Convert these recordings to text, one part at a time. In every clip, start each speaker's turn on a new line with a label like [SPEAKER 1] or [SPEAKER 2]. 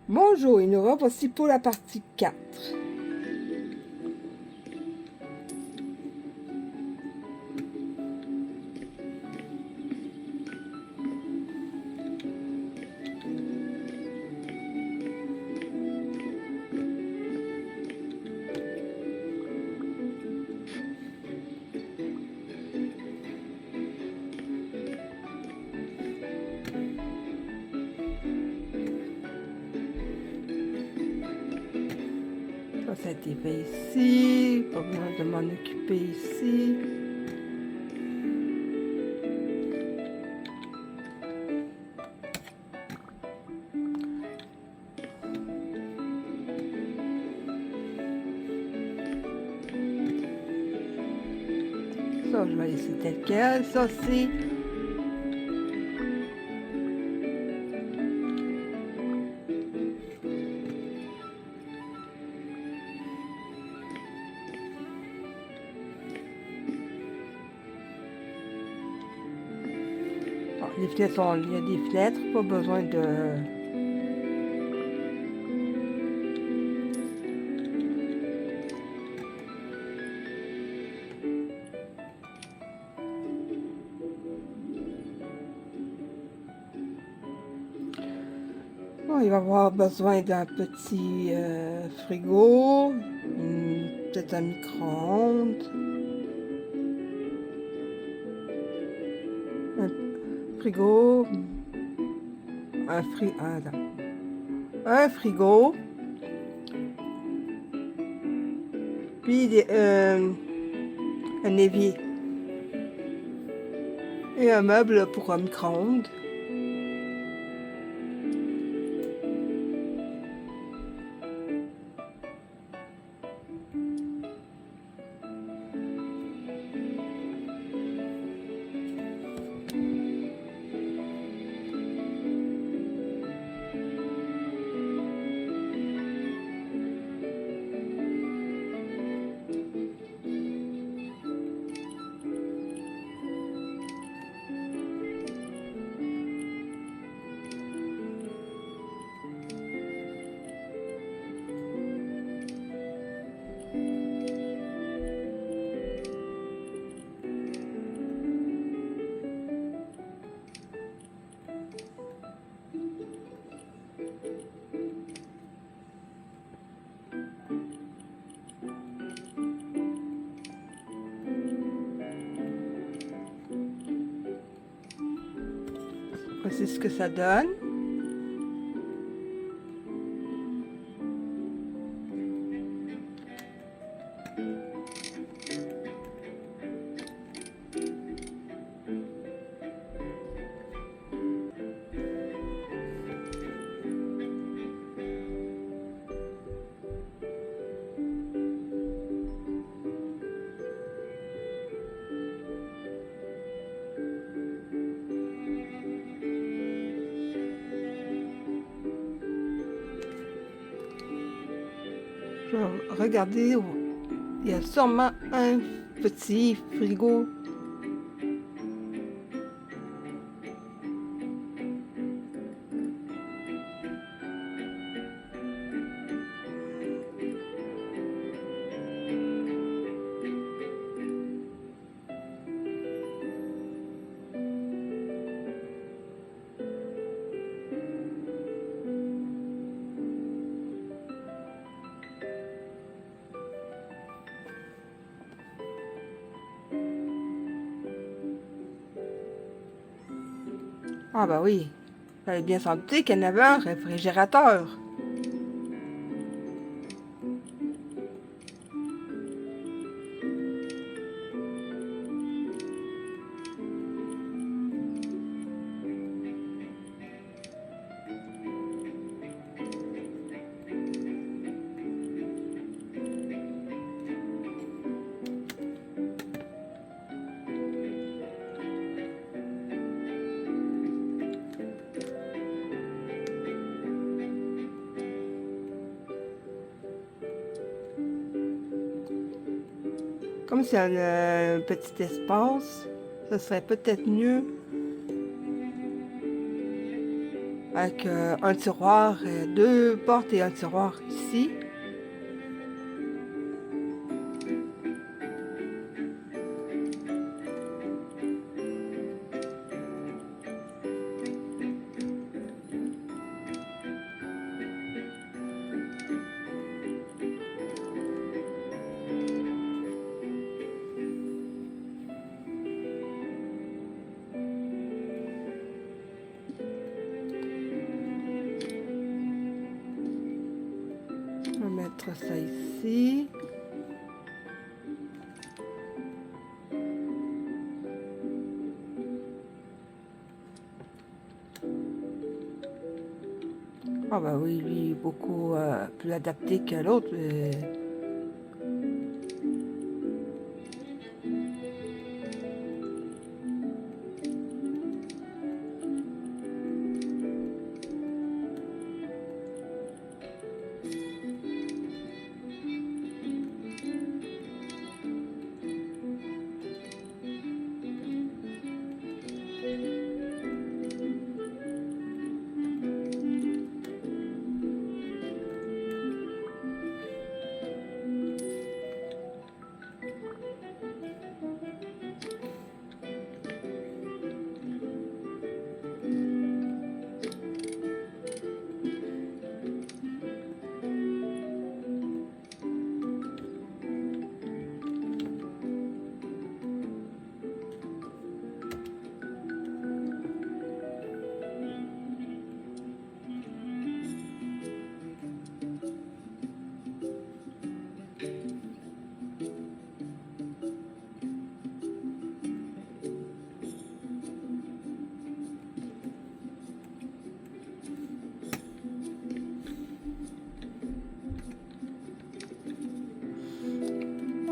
[SPEAKER 1] Bonjour, et nous revoici pour la partie 4. Ça a été fait ici, pas besoin de m'en occuper ici. Ça, je vais laisser tel quel. Ça, c'est... Bon, les fenêtres sont... Il y a des fenêtres, pas besoin de... Bon, il va avoir besoin d'un petit frigo, peut-être un micro-ondes, un frigo, un frigo, puis un évier et un meuble pour un micro-ondes. Voici ce que ça donne. Je vais regarder, il y a sûrement un petit frigo. Ah bah oui, fallait bien s'en douter qu'il y en avait un réfrigérateur. Comme c'est un petit espace, ce serait peut-être mieux avec un tiroir, deux portes et un tiroir ici. On va mettre ça ici. Ah bah oui, lui, beaucoup plus adapté que l'autre.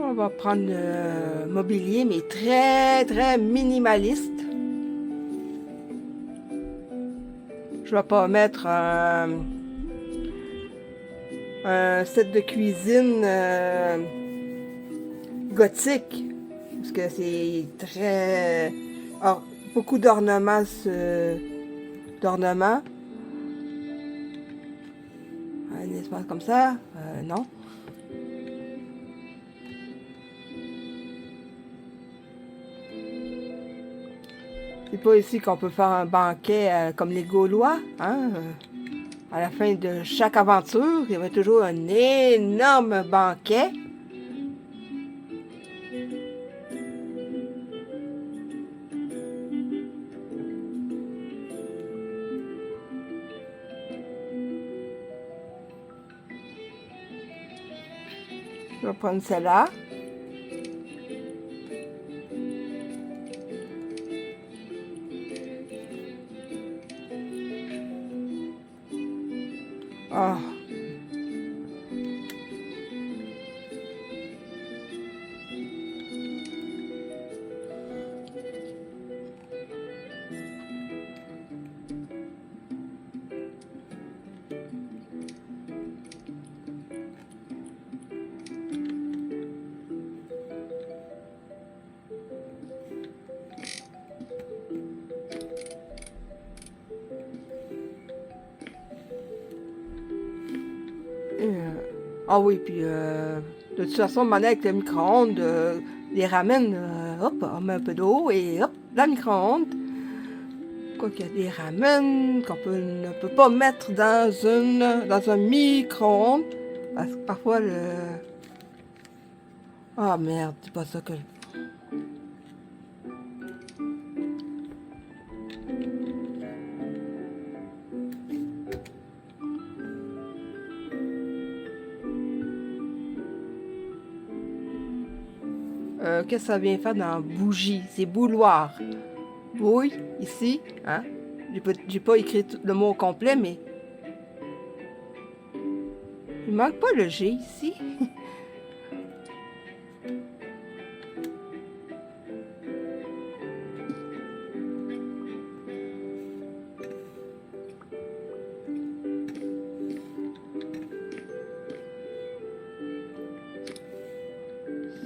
[SPEAKER 1] On va prendre le mobilier, mais très, très minimaliste. Je vais pas mettre un set de cuisine gothique, parce que c'est très... beaucoup d'ornements, d'ornements. Un espace comme ça, non. C'est pas ici qu'on peut faire un banquet comme les Gaulois, hein? À la fin de chaque aventure, il y avait toujours un énorme banquet. Je vais prendre celle-là. Ah. Ah oui, puis de toute façon, maintenant avec le micro-ondes, les ramène, hop, on met un peu d'eau et hop, la micro-ondes. Quoi qu'il y a des ramen qu'on ne peut pas mettre dans un micro-ondes. Parce que parfois le... Ah merde, c'est pas ça que je... Qu'est-ce que ça vient faire dans bougie? C'est bouilloire. Oui, ici, hein? J'ai pas écrit le mot complet, mais... Il manque pas le G ici.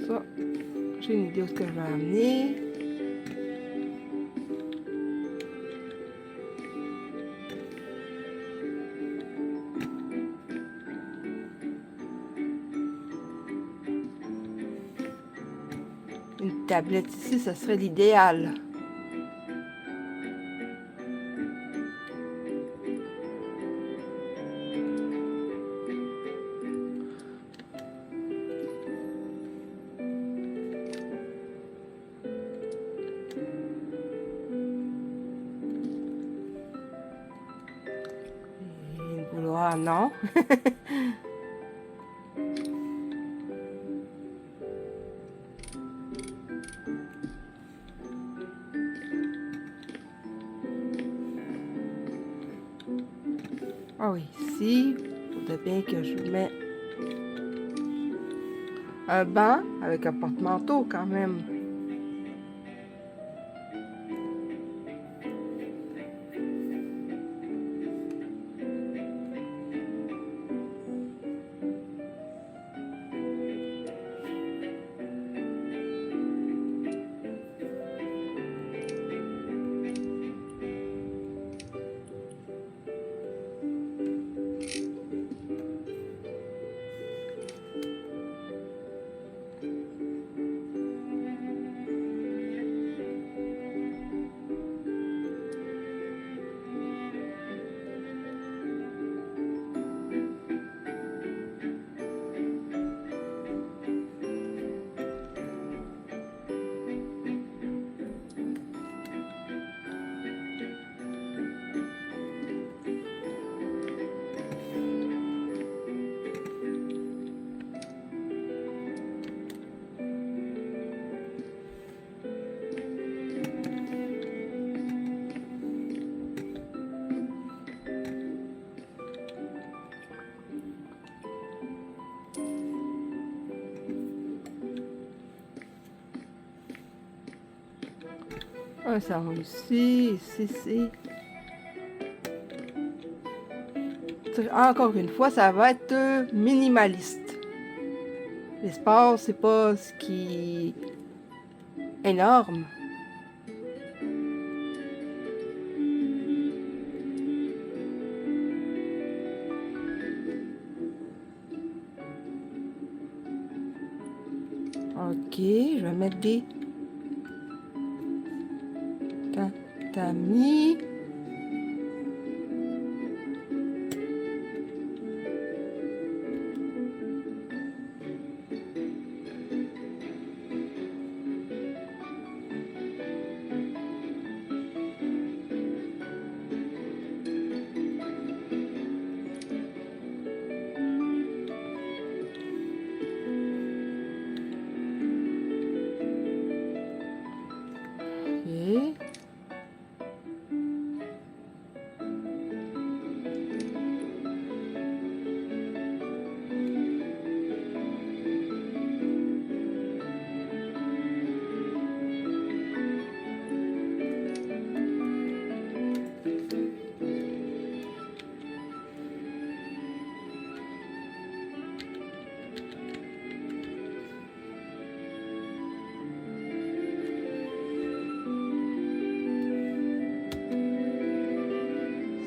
[SPEAKER 1] Ça, j'ai une idée où ce que je vais amener. tablettes ici, ça serait l'idéal. Et le bouloir, non. Ah oui, ici, il faudrait bien que je mette un banc avec un porte-manteau quand même. Un salon ici, ici. Encore une fois, ça va être minimaliste. L'espace, c'est pas ce qui est énorme. Ok, je vais mettre des tatamis. Ok.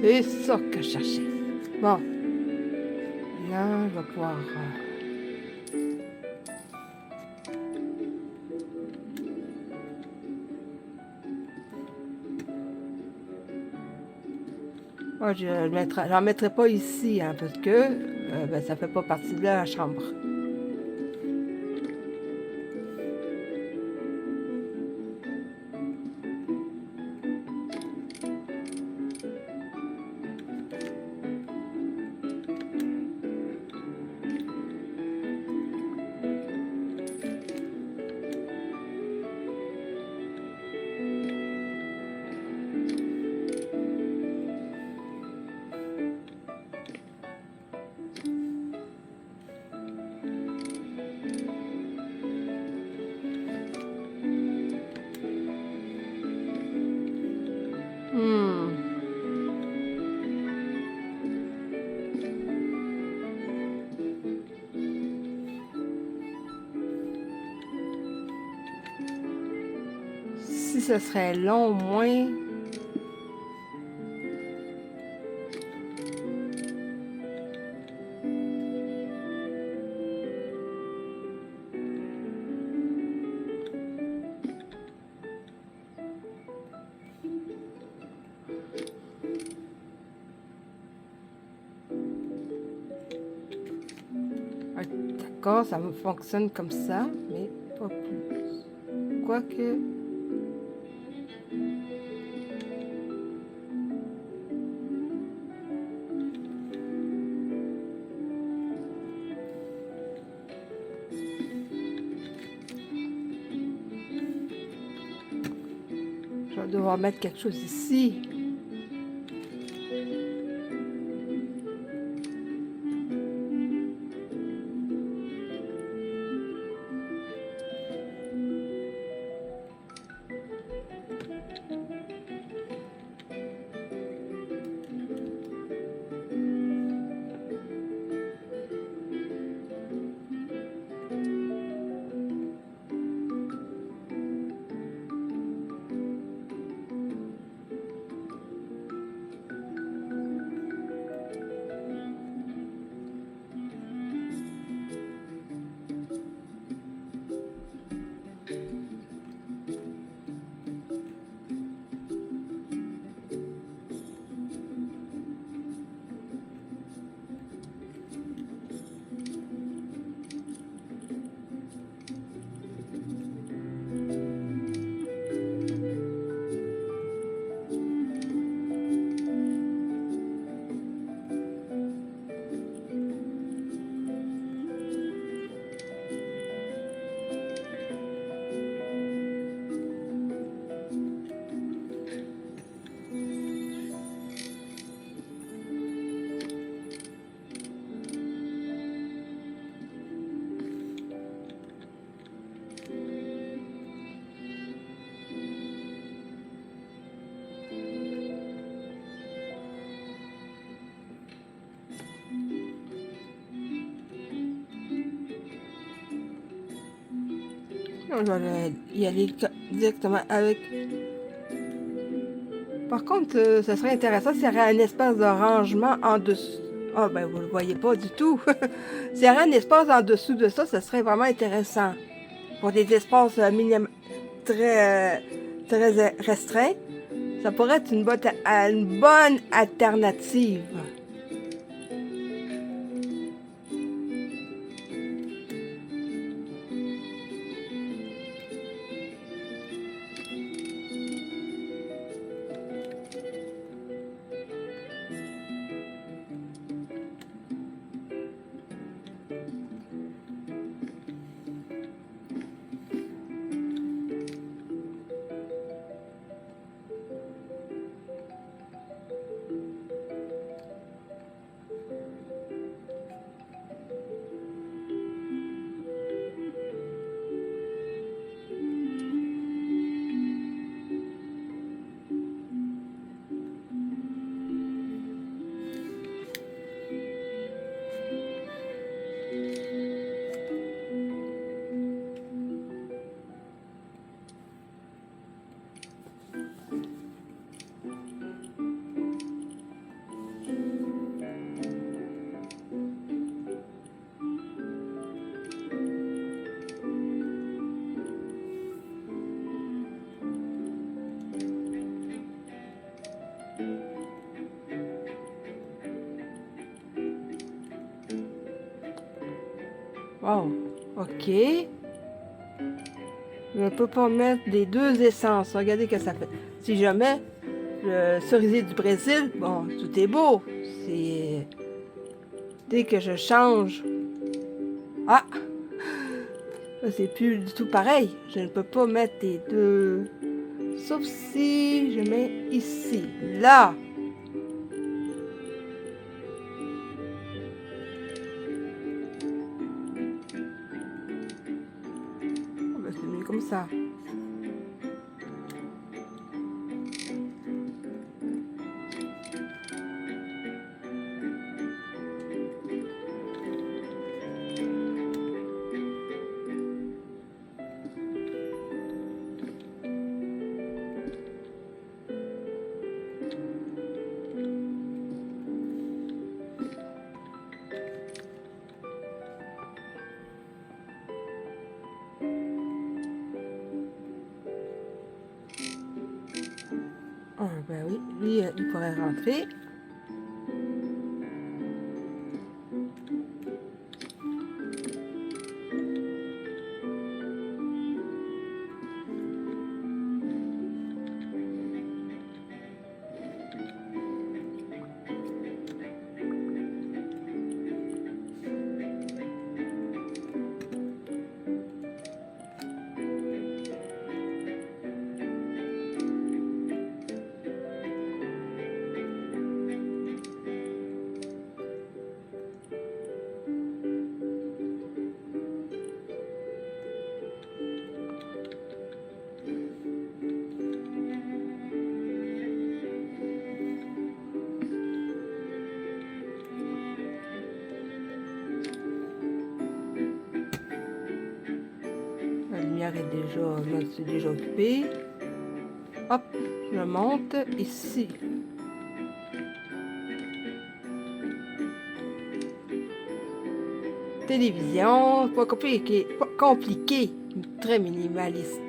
[SPEAKER 1] C'est ça que je cherchais. Bon. Là, je vais pouvoir... Moi, j'en mettrai pas ici, hein, parce que ben, ça fait pas partie de la chambre. Si ce serait long, au moins... Ouais, d'accord, ça me fonctionne comme ça, mais pas plus. Quoique... Je vais devoir mettre quelque chose ici. Je vais y aller directement avec... Par contre, ce serait intéressant s'il y aurait un espace de rangement en dessous. Ah, ben, vous ne le voyez pas du tout. S'il y aurait un espace en dessous de ça, ce serait vraiment intéressant. Pour des espaces très restreints, ça pourrait être une bonne alternative. Wow, ok. Je ne peux pas mettre les deux essences. Regardez ce que ça fait. Si je mets le cerisier du Brésil, bon, tout est beau. C'est... Dès que je change... Ah! Là, c'est plus du tout pareil. Je ne peux pas mettre les deux... Sauf si je mets ici. Là! Oh, ben, c'est mieux comme ça. Ah, ben oui, lui, il pourrait rentrer. lumière est déjà, là, c'est déjà occupé. Hop, je monte ici. Télévision, pas compliqué, pas compliqué, très minimaliste.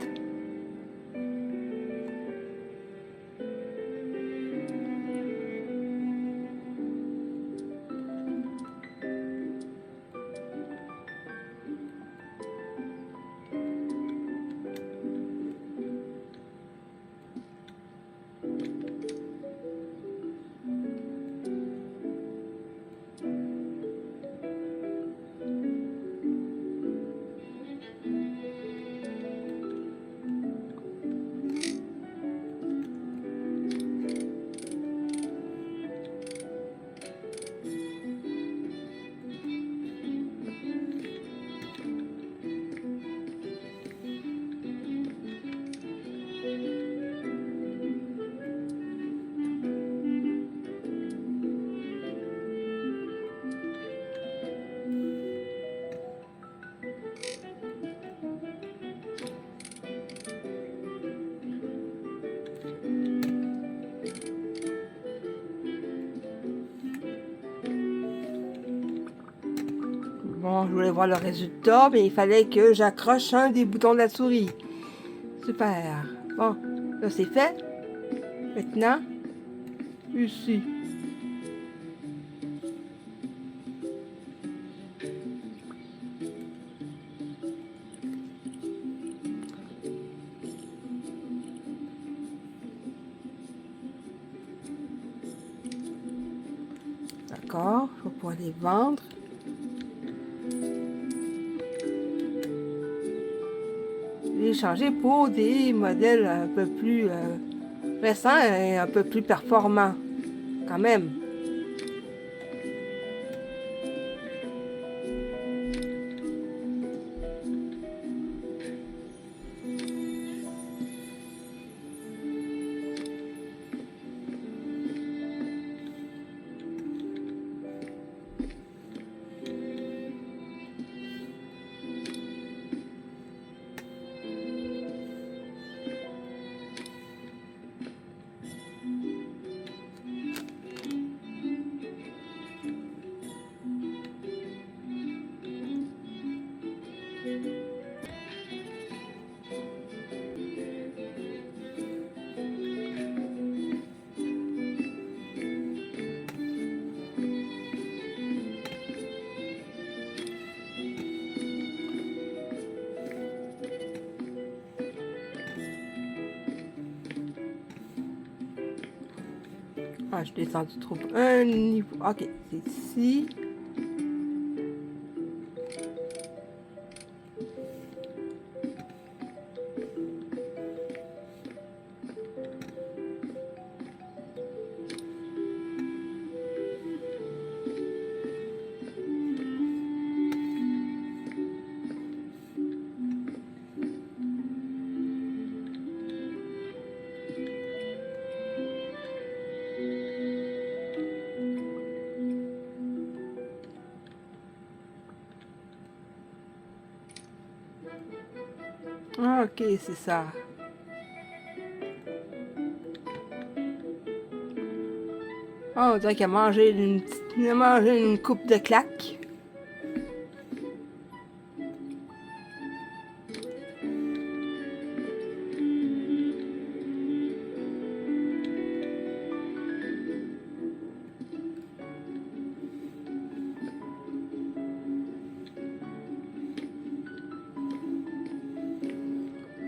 [SPEAKER 1] Bon, je voulais voir le résultat, mais il fallait que j'accroche un des boutons de la souris. Super. Bon, là c'est fait. Maintenant, ici. D'accord, je vais pouvoir les vendre. Les changer pour des modèles un peu plus récents et un peu plus performants, quand même. Ah, je descends du trou. Un niveau. Ok, c'est ici. Ah, ok, c'est ça. Ah, on dirait qu'il il a mangé une coupe de claques.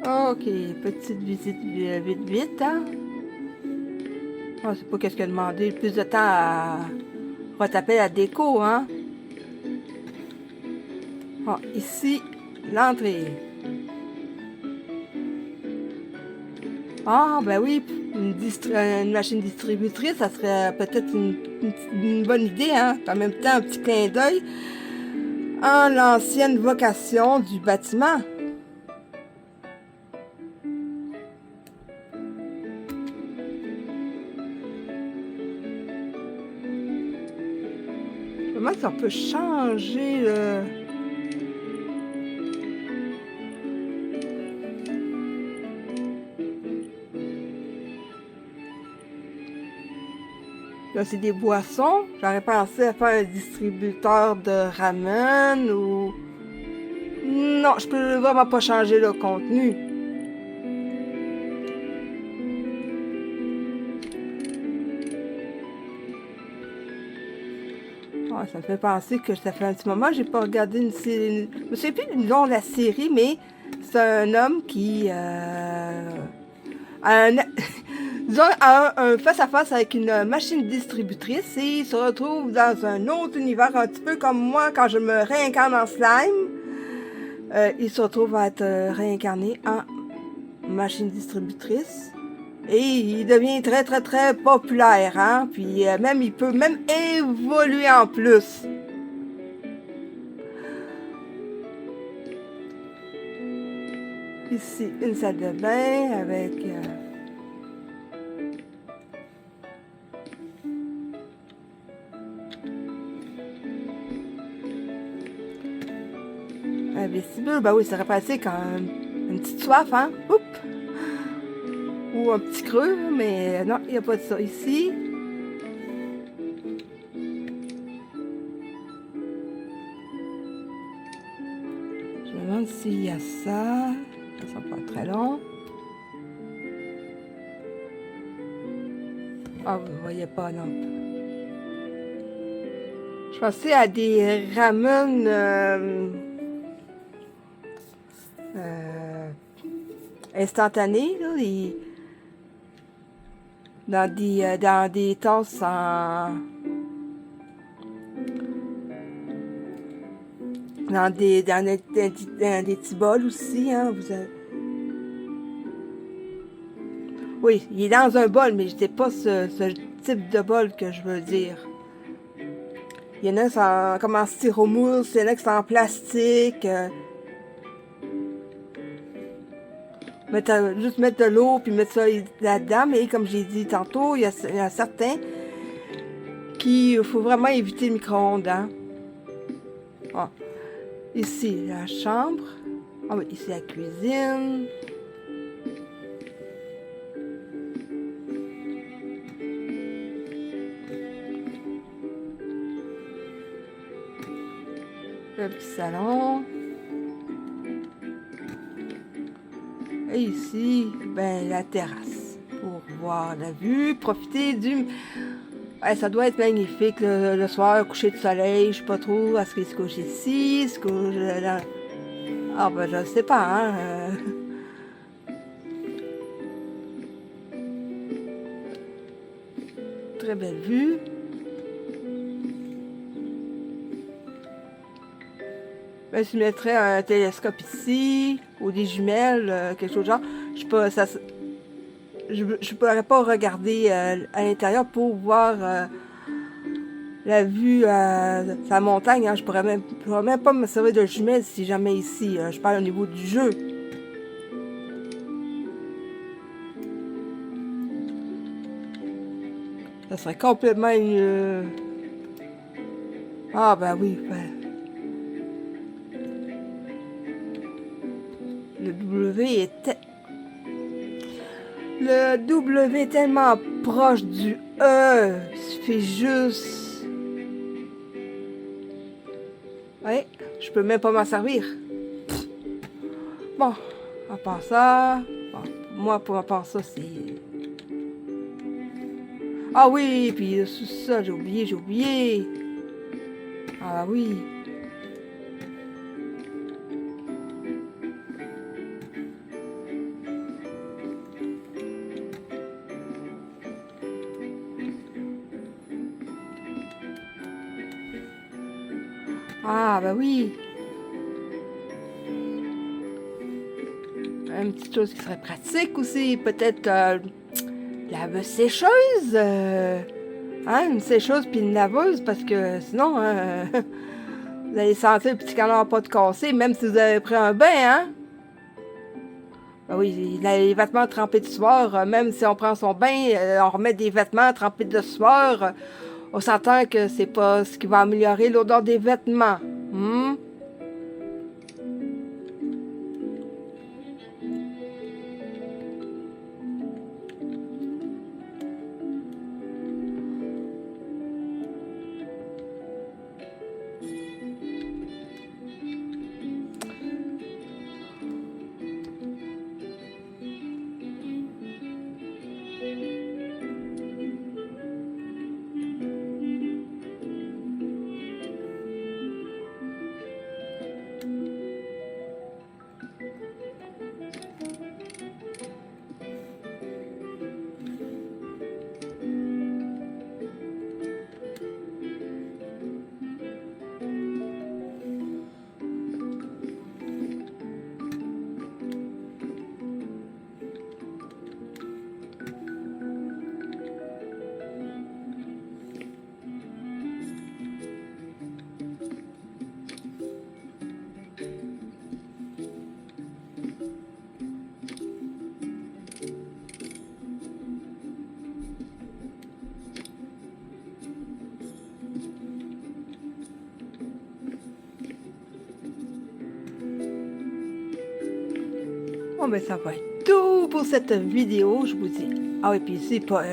[SPEAKER 1] Ok, petite visite vite vite, hein. Ah, c'est pas qu'est-ce qu'il a demandé. Plus de temps à retaper la déco, hein. Ah, ici, l'entrée. Ah, ben oui, une machine distributrice, ça serait peut-être une bonne idée, hein. En même temps, un petit clin d'œil en l'ancienne vocation du bâtiment. Comment ça peut changer le... Là, c'est des boissons. J'aurais pensé à faire un distributeur de ramen ou... Non, je peux vraiment pas changer le contenu. Ah, ça me fait penser que ça fait un petit moment que j'ai pas regardé une série. Je me souviens plus du nom de la série, mais c'est un homme qui a un, disons, a un face-à-face avec une machine distributrice et il se retrouve dans un autre univers, un petit peu comme moi quand je me réincarne en slime. Il se retrouve à être réincarné en machine distributrice. Et il devient très très très populaire, hein. Puis même il peut même évoluer en plus. Ici, une salle de bain avec un vestibule. Ben oui, ça serait pratique une petite soif, hein. Oups! Ou un petit creux, mais non, il n'y a pas de ça ici. Je me demande s'il y a ça. Ça sera pas très long. Ah, vous ne voyez pas, non. Je pensais à des ramen instantanés, là, dans des tasses dans des petits bols aussi, hein, vous avez... Oui, il est dans un bol, mais je sais pas ce type de bol que je veux dire. Il y en a comme en styromousse, il y en a qui sont en plastique. Juste mettre de l'eau puis mettre ça là-dedans, mais comme j'ai dit tantôt, il y a certains qu'il faut vraiment éviter le micro-ondes. Hein? Ah. Ici, la chambre. Ah oui, ici, la cuisine. Le petit salon. Et ici, ben, la terrasse. Pour voir la vue, profiter du... Ouais, ça doit être magnifique le soir, coucher de soleil, je sais pas trop, est-ce qu'il se couche ici, se couche là... Ah ben je sais pas, hein. Très belle vue. Ben, je mettrais un télescope ici, ou des jumelles, quelque chose de genre. Je sais pas, ça... Je pourrais pas regarder à l'intérieur pour voir la vue de la montagne. Hein. Je pourrais même pas me servir de jumelles si jamais ici. Je parle au niveau du jeu. Ça serait complètement une... Ah ben oui, ben... Le W était... Le W est tellement proche du E. Il suffit juste... Ouais, je peux même pas m'en servir. Bon, à part ça... Bon, moi, pour ma part, ça, c'est... Ah oui, puis le sous-sol, j'ai oublié. Ah oui. Ah ben oui. Une petite chose qui serait pratique aussi, peut-être la sécheuse. Hein, une sécheuse puis une laveuse, parce que sinon, vous allez sentir le petit canard pas de casser, même si vous avez pris un bain, hein? Ben oui, les vêtements trempés de sueur, même si on prend son bain, on remet des vêtements trempés de sueur, on s'entend que c'est pas ce qui va améliorer l'odeur des vêtements. Hmm? Bon, ben ça va être tout pour cette vidéo, je vous dis. Ah oui, puis ici, pas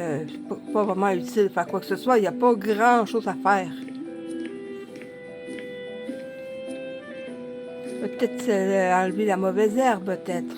[SPEAKER 1] vraiment utile de faire quoi que ce soit. Il n'y a pas grand-chose à faire. Peut-être enlever la mauvaise herbe, peut-être.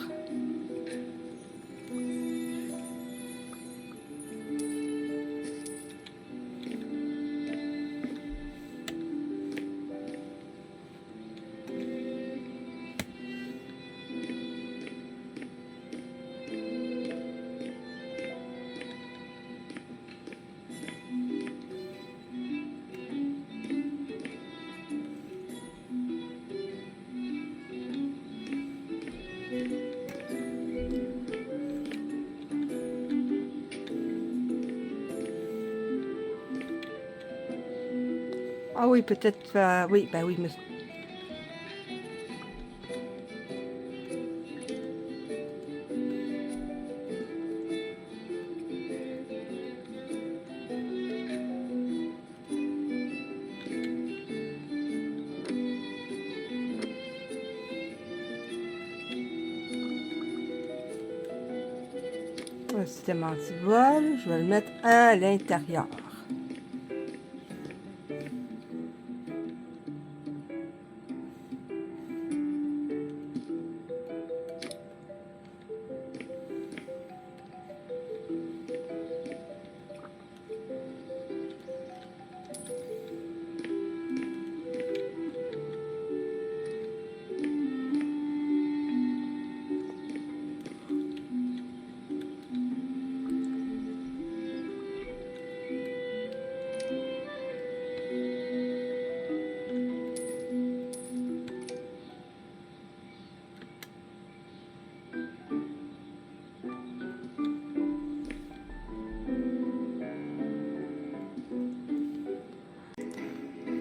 [SPEAKER 1] Ah oui, peut-être... oui, ben oui, mais... Un système anti-vol, je vais le mettre à l'intérieur.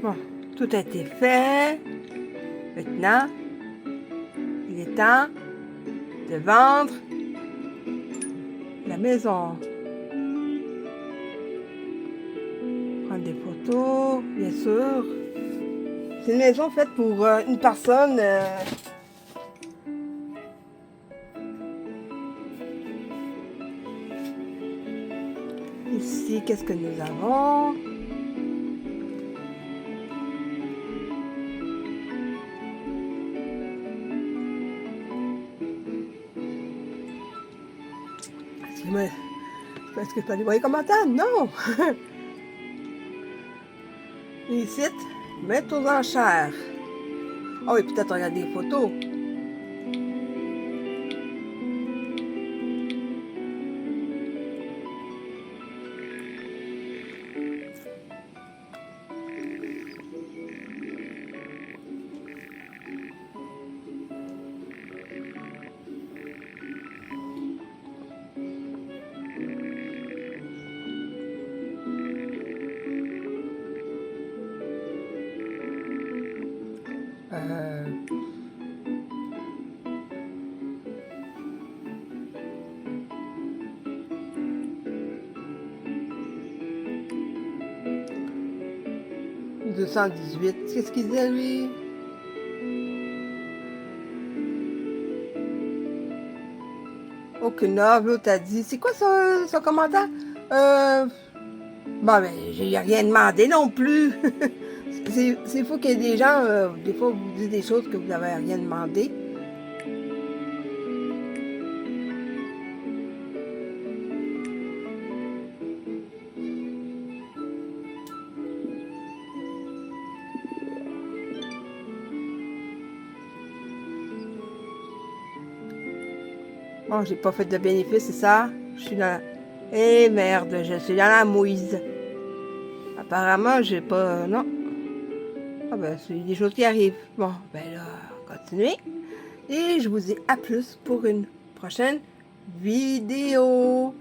[SPEAKER 1] Bon, tout a été fait. Maintenant, il est temps de vendre la maison. Prendre des photos, bien sûr. C'est une maison faite pour une personne. Ici, qu'est-ce que nous avons? Est-ce que je peux aller voir les commentaires? Non! Ici, mettre aux enchères. Ah oui, peut-être regarder des photos. « 218. Qu'est-ce qu'il disait, lui? Aucune œuvre, l'autre a dit. C'est quoi son commentaire? Bon, ben, j'ai rien demandé non plus. C'est faux qu'il y ait des gens, des fois, vous dites des choses que vous n'avez rien demandé. Bon, j'ai pas fait de bénéfice, c'est ça? Je suis dans... Eh merde, je suis dans la mouise. Apparemment, j'ai pas... non. Ah ben, c'est des choses qui arrivent. Bon, ben là, continuez. Et je vous dis à plus pour une prochaine vidéo.